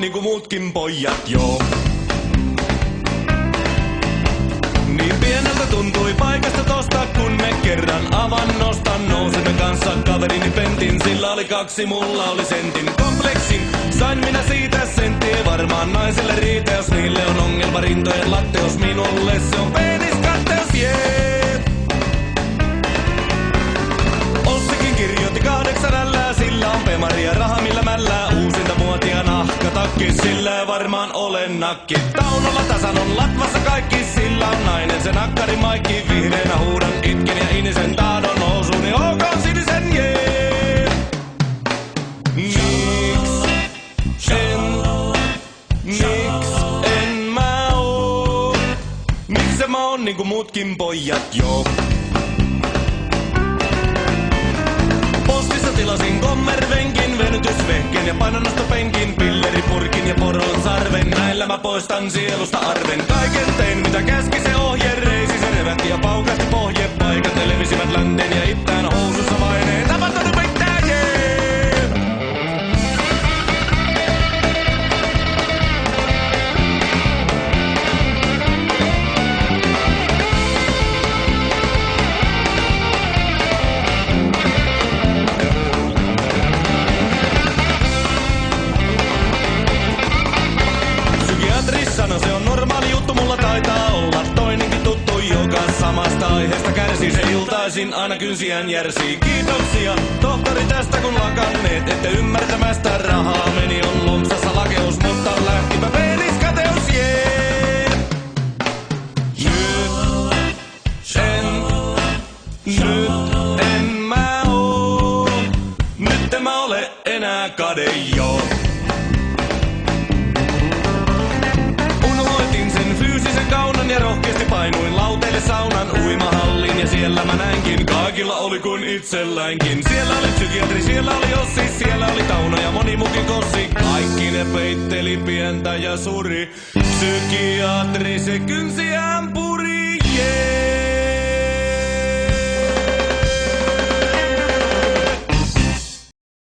niinku muutkin pojat, joo. Niin pieneltä tuntui paikasta tosta, kun me kerran avannosta nousemme kanssa kaverini pentin. Sillä oli 2, mulla oli sentin kompleksin. Sain minä siitä senttiä, varmaan naisille riitä, jos niille on ongelma rintojen latteus. Minulle se on peniskatteus, jee. Ossikin kirjoitti 8 ällää, sillä on pemari ja raha millä mällää. Uusinta muotia nahkatakki, sillä varmaan olen nakki. Taunolla tasan on latvassa kaikki, sillä on nainen se nakkari maikki. Vihreänä huudan, itken ja inisen tahdon nousuuni, olkoon sinisen jee. Miks en mä oo? Miks mä oon niinku muutkin pojat, joo? Postissa tilasin kommervenkin, venytysvehken ja painonnostopenkin, pilleripurkin ja poron sarven. Näillä mä poistan sielusta arven. Kaiken tein mitä käski se ohje, reisi se revätti ja paukasti pohjepaikat. Ne levisivät länteen ja ittään housussa vaineen. Tapahtunut pitää jee! Sano se on normaali juttu, mulla taitaa olla toinenkin tuttu, joka samasta aiheesta kärsii. Se iltaisin aina kynsiään järsii. Kiitoksia tohtori tästä kun lakanneet, ette ymmärtämästä rahaa meni on lompsassa lakeus, mutta lähtipä peniskateus, jee. Nyt en mä oo, nyt en mä ole enää kade, joo. Kaunan ja rohkeasti painuin lauteille saunan uimahallin ja siellä mä näinkin. Kaikilla oli kuin itselläänkin. Siellä oli psykiatri, siellä oli Ossi, siellä oli Tauno ja moni muukin kossi. Kaikki ne peitteli pientä ja suri. Psykiatri se kynsiään